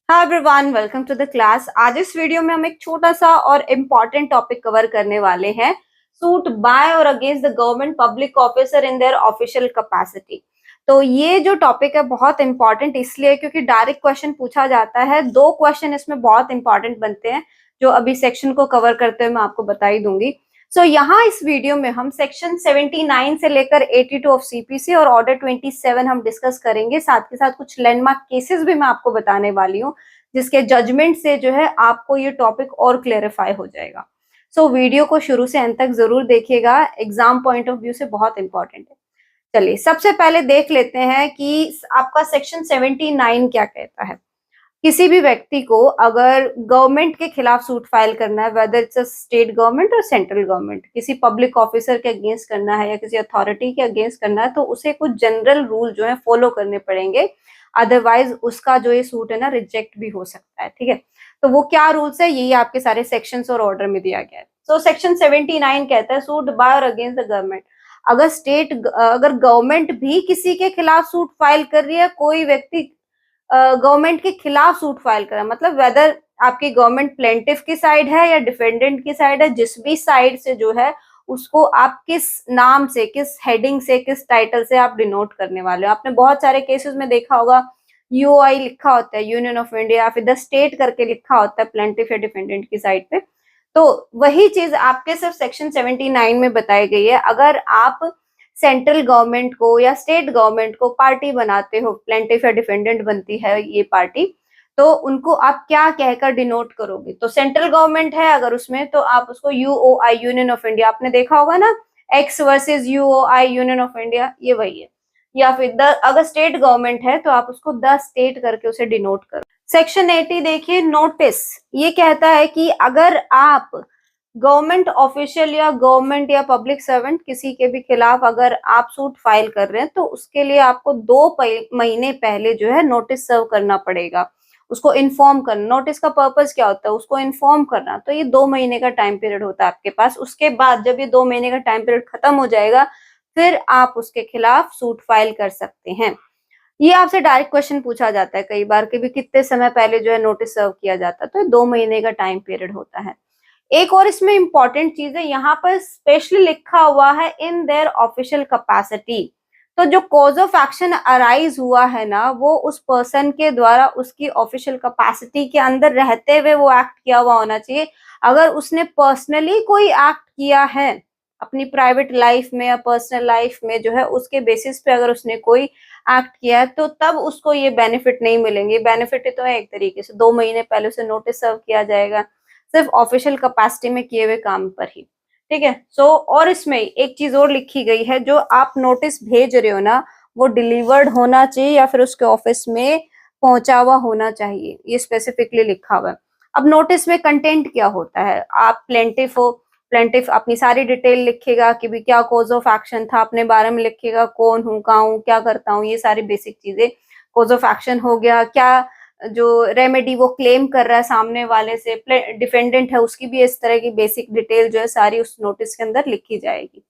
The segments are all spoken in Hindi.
Hi everyone, welcome to the class. आज इस वीडियो में हम एक छोटा सा और इम्पॉर्टेंट टॉपिक कवर करने वाले हैं। सूट बाय और against the government public officer in their official capacity. तो ये जो टॉपिक है बहुत इंपॉर्टेंट इसलिए क्योंकि डायरेक्ट क्वेश्चन पूछा जाता है। दो क्वेश्चन इसमें बहुत इंपॉर्टेंट बनते हैं जो अभी सेक्शन को कवर करते हुए मैं आपको बता ही दूंगी। यहाँ इस वीडियो में हम सेक्शन 79 से लेकर 82 ऑफ सीपीसी और ऑर्डर 27 हम डिस्कस करेंगे। साथ के साथ कुछ लैंडमार्क केसेस भी मैं आपको बताने वाली हूँ जिसके जजमेंट से जो है आपको ये टॉपिक और क्लेरिफाई हो जाएगा। वीडियो को शुरू से अंत तक जरूर देखिएगा, एग्जाम पॉइंट ऑफ व्यू से बहुत इंपॉर्टेंट है। चलिए सबसे पहले देख लेते हैं कि आपका सेक्शन 79 क्या कहता है। किसी भी व्यक्ति को अगर गवर्नमेंट के खिलाफ सूट फाइल करना है, whether it's a state government और सेंट्रल गवर्नमेंट, किसी पब्लिक ऑफिसर के अगेंस्ट करना है या किसी अथॉरिटी के अगेंस्ट करना है, तो उसे कुछ जनरल रूल जो है फॉलो करने पड़ेंगे। अदरवाइज उसका जो ये सूट है ना रिजेक्ट भी हो सकता है। ठीक है, तो वो क्या रूल्स है यही आपके सारे सेक्शंस और ऑर्डर में दिया गया है। सेक्शन 79 कहता है सूट बाय और अगेंस्ट द गवर्नमेंट। अगर गवर्नमेंट भी किसी के खिलाफ सूट फाइल कर रही है, कोई व्यक्ति गवर्नमेंट के खिलाफ सूट फाइल करा, मतलब वेदर आपकी गवर्नमेंट प्लेंटिफ की साइड है या डिफेंडेंट की साइड है, जिस भी साइड से जो है उसको आप किस नाम से, किस हेडिंग से, किस टाइटल से आप डिनोट करने वाले हो। आपने बहुत सारे केसेस में देखा होगा यूओआई लिखा होता है, यूनियन ऑफ इंडिया, फिर द स्टेट करके लिखा होता है प्लेंटिफ या डिफेंडेंट की साइड पे। तो वही चीज आपके सिर्फ सेक्शन 79 में बताई गई है। अगर आप सेंट्रल गवर्नमेंट को या स्टेट गवर्नमेंट को पार्टी बनाते हो, प्लेंटिफ या डिफेंडेंट बनती है ये पार्टी, तो उनको आप क्या कहकर डिनोट करोगे। तो सेंट्रल गवर्नमेंट है अगर उसमें, तो आप उसको यूओआई, यूनियन ऑफ इंडिया, आपने देखा होगा ना, X versus UOI, union of India, ये वही है। या फिर अगर स्टेट गवर्नमेंट है तो आप उसको द स्टेट करके उसे डिनोट करो। सेक्शन 80 देखिए, नोटिस। ये कहता है कि अगर आप गवर्नमेंट ऑफिशियल या गवर्नमेंट या पब्लिक सर्वेंट किसी के भी खिलाफ अगर आप सूट फाइल कर रहे हैं, तो उसके लिए आपको 2 महीने पहले जो है नोटिस सर्व करना पड़ेगा, उसको इन्फॉर्म करना। नोटिस का पर्पस क्या होता है, उसको इन्फॉर्म करना। तो ये 2 महीने का टाइम पीरियड होता है आपके पास। उसके बाद जब ये 2 महीने का टाइम पीरियड खत्म हो जाएगा, फिर आप उसके खिलाफ सूट फाइल कर सकते हैं। ये आपसे डायरेक्ट क्वेश्चन पूछा जाता है कई बार कि भी कितने समय पहले जो है नोटिस सर्व किया जाता है। तो 2 महीने का टाइम पीरियड होता है। एक और इसमें इंपॉर्टेंट चीज है, यहाँ पर स्पेशली लिखा हुआ है इन देयर ऑफिशियल कैपेसिटी। तो जो कॉज ऑफ एक्शन अराइज हुआ है ना, वो उस पर्सन के द्वारा उसकी ऑफिशियल कैपेसिटी के अंदर रहते हुए वो एक्ट किया हुआ होना चाहिए। अगर उसने पर्सनली कोई एक्ट किया है अपनी प्राइवेट लाइफ में या पर्सनल लाइफ में जो है, उसके बेसिस पे अगर उसने कोई एक्ट किया है, तो तब उसको ये बेनिफिट नहीं मिलेंगे। बेनिफिट तो है एक तरीके से, 2 महीने पहले उसे नोटिस सर्व किया जाएगा सिर्फ ऑफिशियल कैपेसिटी में किए हुए काम पर ही। ठीक है। और इसमें एक चीज और लिखी गई है, जो आप नोटिस भेज रहे हो ना, वो डिलीवर्ड होना चाहिए या फिर उसके ऑफिस में पहुंचा हुआ होना चाहिए, ये स्पेसिफिकली लिखा हुआ है। अब नोटिस में कंटेंट क्या होता है, आप प्लेंटिफ हो, प्लेंटिफ अपनी सारी डिटेल लिखेगा कि भी क्या कॉज ऑफ एक्शन था, अपने बारे में लिखेगा, कौन हूँ, कहाँ हूँ, क्या करता हूँ, ये सारी बेसिक चीजें। कॉज ऑफ एक्शन हो गया, क्या जो रेमेडी वो क्लेम कर रहा है सामने वाले से, डिफेंडेंट है उसकी भी इस तरह की बेसिक डिटेल जो है सारी उस नोटिस के अंदर लिखी जाएगी।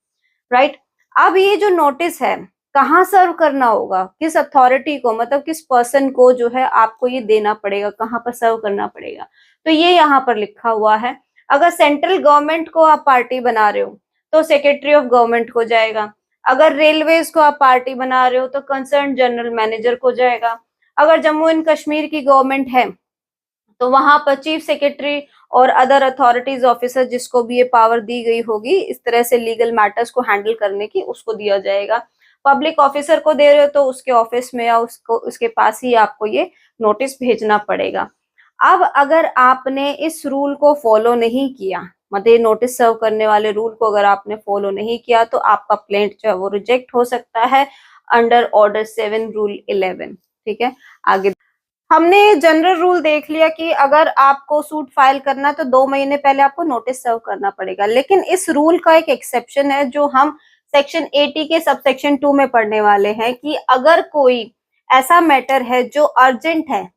राइट। अब ये जो नोटिस है कहाँ सर्व करना होगा, किस अथॉरिटी को, मतलब किस पर्सन को जो है आपको ये देना पड़ेगा, कहाँ पर सर्व करना पड़ेगा, तो ये यहाँ पर लिखा हुआ है। अगर सेंट्रल गवर्नमेंट को आप पार्टी बना रहे हो तो सेक्रेटरी ऑफ गवर्नमेंट को जाएगा। अगर रेलवेज को आप पार्टी बना रहे हो तो कंसर्न जनरल मैनेजर को जाएगा। अगर जम्मू एंड कश्मीर की गवर्नमेंट है तो वहां पर चीफ सेक्रेटरी और अदर अथॉरिटीज ऑफिसर जिसको भी ये पावर दी गई होगी इस तरह से लीगल मैटर्स को हैंडल करने की, उसको दिया जाएगा। पब्लिक ऑफिसर को दे रहे हो तो उसके ऑफिस में या उसके पास ही आपको ये नोटिस भेजना पड़ेगा। अब अगर आपने इस रूल को फॉलो नहीं किया, मतलब नोटिस सर्व करने वाले रूल को अगर आपने फॉलो नहीं किया, तो आपका प्लेंट जो है वो रिजेक्ट हो सकता है अंडर ऑर्डर 7 रूल 11। ठीक है, आगे हमने जनरल रूल देख लिया कि अगर आपको सूट फाइल करना है तो 2 महीने पहले आपको नोटिस सर्व करना पड़ेगा। लेकिन इस रूल का एक एक्सेप्शन है जो हम सेक्शन 80 के सबसेक्शन 2 में पढ़ने वाले हैं कि अगर कोई ऐसा मैटर है जो अर्जेंट है,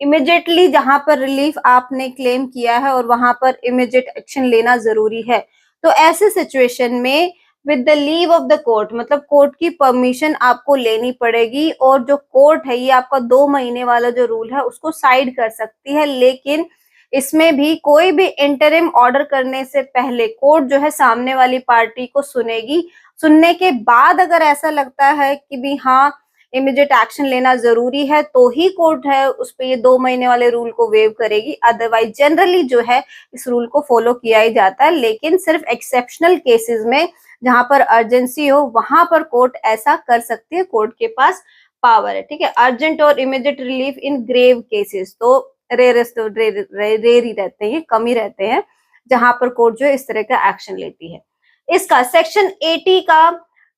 इमिडिएटली जहां पर रिलीफ आपने क्लेम किया है और वहां पर इमिडिएट एक्शन लेना जरूरी है, तो ऐसे सिचुएशन में with the leave of the court, मतलब कोर्ट की परमिशन आपको लेनी पड़ेगी, और जो कोर्ट है ये आपका 2 महीने वाला जो रूल है उसको साइड कर सकती है, लेकिन इसमें भी कोई भी इंटरिम ऑर्डर करने से पहले कोर्ट जो है सामने वाली पार्टी को सुनेगी। सुनने के बाद अगर ऐसा लगता है कि भी हाँ इमीडिएट एक्शन लेना जरूरी है, तो ही कोर्ट है उस पे ये 2 महीने वाले रूल को वेव करेगी। अदरवाइज जनरली जो है इस रूल को फॉलो किया ही जाता है, लेकिन सिर्फ एक्सेप्शनल केसेस में जहां पर अर्जेंसी हो वहां पर कोर्ट ऐसा कर सकती है, कोर्ट के पास पावर है। ठीक है, अर्जेंट और immediate relief in grave cases तो रेयरेस्ट तो रेयर ही रहते हैं, कम ही रहते हैं जहां पर कोर्ट जो है इस तरह का एक्शन लेती है। इसका सेक्शन 80 का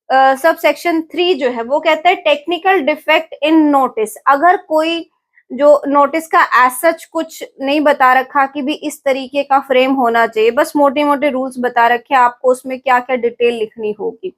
सब सेक्शन 3 जो है वो कहता है टेक्निकल डिफेक्ट इन नोटिस। अगर कोई जो नोटिस का एज सच कुछ नहीं बता रखा कि भी इस तरीके का फ्रेम होना चाहिए, बस मोटे मोटे रूल्स बता रखे आपको उसमें क्या क्या डिटेल लिखनी होगी,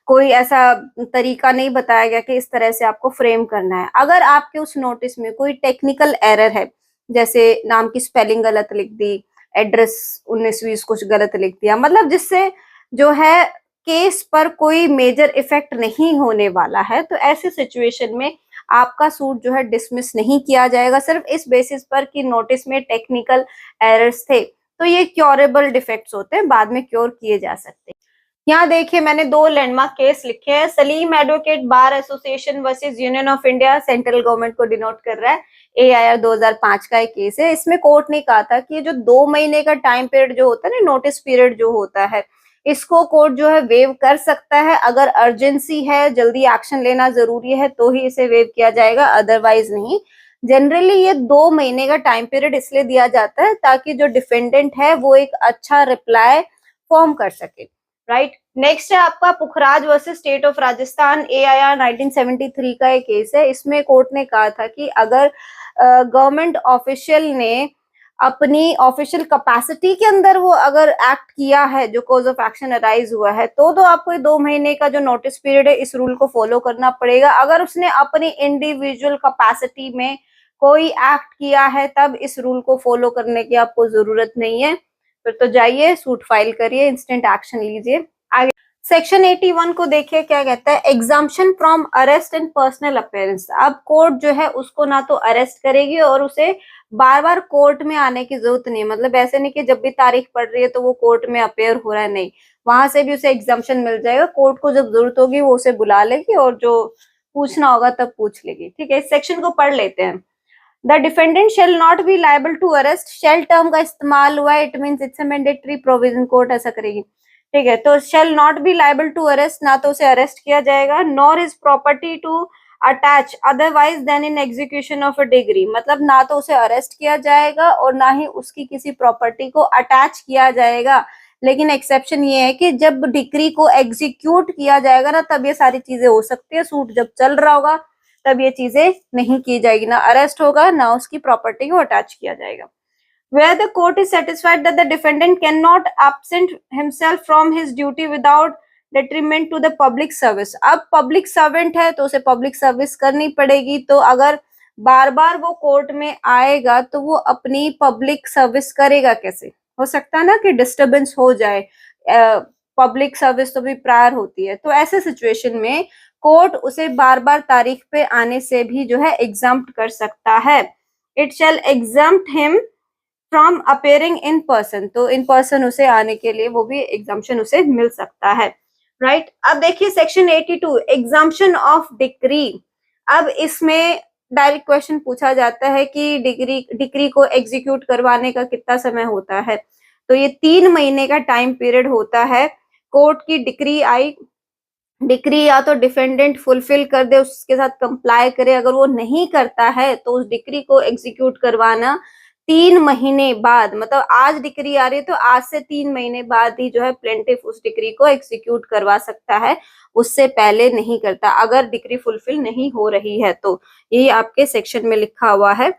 कोई ऐसा तरीका नहीं बताया गया कि इस तरह से आपको फ्रेम करना है। अगर आपके उस नोटिस में कोई टेक्निकल एरर है, जैसे नाम की स्पेलिंग गलत लिख दी, एड्रेस 19-20 कुछ गलत लिख दिया, मतलब जिससे जो है केस पर कोई मेजर इफेक्ट नहीं होने वाला है, तो ऐसे सिचुएशन में आपका सूट जो है डिसमिस नहीं किया जाएगा, सिर्फ इस बेसिस पर कि नोटिस में टेक्निकल एरर्स थे। तो ये क्योरेबल डिफेक्ट्स होते हैं, बाद में क्योर किए जा सकते हैं। यहाँ देखिए मैंने 2 लैंडमार्क केस लिखे हैं। Salim advocate bar association versus union of India, central government को डिनोट कर रहा है। AIR 2005 का एक केस है। इसमें कोर्ट ने कहा था कि जो 2 महीने का टाइम पीरियड जो होता है ना, नोटिस पीरियड जो होता है, इसको कोर्ट जो है वेव कर सकता है। अगर अर्जेंसी है, जल्दी एक्शन लेना जरूरी है, तो ही इसे वेव किया जाएगा, अदरवाइज नहीं। जनरली ये 2 महीने का टाइम पीरियड इसलिए दिया जाता है ताकि जो डिफेंडेंट है वो एक अच्छा रिप्लाई फॉर्म कर सके, राइट। नेक्स्ट है आपका Pukhraj versus state of Rajasthan, AIR 1973 का एक केस है। इसमें कोर्ट ने कहा था कि अगर गवर्नमेंट ऑफिशियल ने अपनी ऑफिशियल कैपेसिटी के अंदर वो अगर एक्ट किया है, जो कॉज ऑफ एक्शन अराइज हुआ है, तो आपको 2 महीने का जो नोटिस पीरियड है इस रूल को फॉलो करना पड़ेगा। अगर उसने अपनी इंडिविजुअल कैपेसिटी में कोई एक्ट किया है तब इस रूल को फॉलो करने की आपको जरूरत नहीं है, फिर तो जाइए सूट फाइल करिए, इंस्टेंट एक्शन लीजिए। आगे सेक्शन 81 को देखिए क्या कहता है, exemption from arrest and personal appearance. अब कोर्ट जो है उसको ना तो अरेस्ट करेगी और उसे बार बार कोर्ट में आने की जरूरत नहीं, मतलब ऐसे नहीं कि जब भी तारीख पड़ रही है तो वो कोर्ट में अपेयर हो रहा है, नहीं, वहां से भी उसे एग्जाम्पशन मिल जाएगा। कोर्ट को जब जरूरत होगी वो उसे बुला लेगी और जो पूछना होगा तब पूछ लेगी। ठीक है, इस सेक्शन को पढ़ लेते हैं। The defendant shall not be liable to arrest, shall term का इस्तेमाल हुआ है, it means it's a mandatory provision, court ऐसा करेगी। ठीक है, तो shall not be liable to arrest, ना तो उसे अरेस्ट किया जाएगा, nor is property to attach otherwise then in execution of a decree, मतलब ना तो उसे अरेस्ट किया जाएगा और ना ही उसकी किसी प्रॉपर्टी को अटैच किया जाएगा। लेकिन एक्सेप्शन ये है कि जब डिग्री को एग्जीक्यूट किया जाएगा ना, तब ये सारी चीजें हो सकती है। सूट जब चल रहा होगा तब ये चीजें नहीं की जाएगी, ना अरेस्ट होगा ना उसकी प्रॉपर्टी को अटैच किया जाएगा। Where the court is satisfied that the defendant cannot absent himself from his duty without detriment to the public service। अब पब्लिक सर्वेंट है तो उसे पब्लिक सर्विस करनी पड़ेगी, तो अगर बार बार वो कोर्ट में आएगा तो वो अपनी पब्लिक सर्विस करेगा कैसे? हो सकता है ना कि डिस्टर्बेंस हो जाए, पब्लिक सर्विस तो भी प्रायर होती है, तो ऐसे सिचुएशन में कोर्ट उसे बार बार तारीख पे आने से भी जो है एग्जम्प्ट कर सकता है। It shall exempt him from appearing in person, तो इन पर्सन उसे आने के लिए वो भी एग्जाम्पशन उसे मिल सकता है, राइट। अब देखिए सेक्शन 82 एग्जाम्पशन ऑफ डिक्री। अब इसमें डायरेक्ट क्वेश्चन पूछा जाता है कि डिक्री को एग्जीक्यूट करवाने का कितना समय होता है, तो ये 3 महीने का टाइम पीरियड होता है। कोर्ट की डिक्री आई, डिक्री या तो डिफेंडेंट फुलफिल कर दे, उसके साथ कंप्लाई करे, अगर वो नहीं करता है तो उस डिक्री को एग्जीक्यूट करवाना 3 महीने बाद, मतलब आज डिक्री आ रही है तो आज से 3 महीने बाद ही जो है प्लेंटिफ उस डिक्री को एग्जीक्यूट करवा सकता है, उससे पहले नहीं करता अगर डिक्री फुलफिल नहीं हो रही है। तो ये आपके सेक्शन में लिखा हुआ है।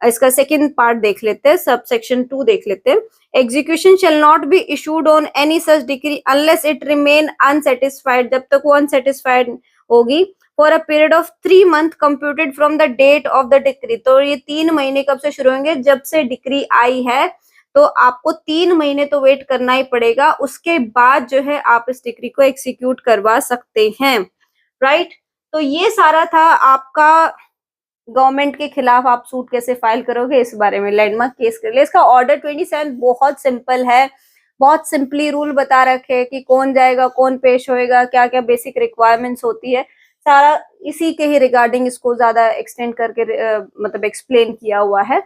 इसका सेकंड पार्ट देख लेते हैं, सब सेक्शन 2 देख लेते हैं। Execution shall not be issued on any such decree unless it remain unsatisfied, जब तक वो अनसेटिस्फाइड होगी, for a period of 3 month computed from the date of the decree. तो ये 3 महीने कब से शुरू होंगे? जब से डिक्री आई है तो आपको 3 महीने तो वेट करना ही पड़ेगा, उसके बाद जो है आप इस डिग्री को एग्जीक्यूट करवा सकते हैं, राइट। तो ये सारा था आपका गवर्नमेंट के खिलाफ आप सूट कैसे फाइल करोगे इस बारे में, लैंडमार्क केस के लिए। इसका ऑर्डर 27 बहुत सिंपल है, बहुत सिंपली रूल बता रखे कि कौन जाएगा, कौन पेश होएगा, क्या क्या बेसिक रिक्वायरमेंट्स होती है, सारा इसी के ही रिगार्डिंग इसको ज्यादा एक्सटेंड करके मतलब एक्सप्लेन किया हुआ है।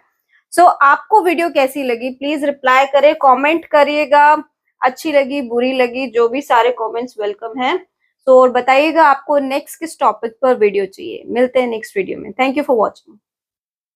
सो आपको वीडियो कैसी लगी प्लीज रिप्लाई करें, कमेंट करिएगा, अच्छी लगी बुरी लगी जो भी सारे कमेंट्स वेलकम है। सो और बताइएगा आपको नेक्स्ट किस टॉपिक पर वीडियो चाहिए। मिलते हैं नेक्स्ट वीडियो में। Thank you for watching.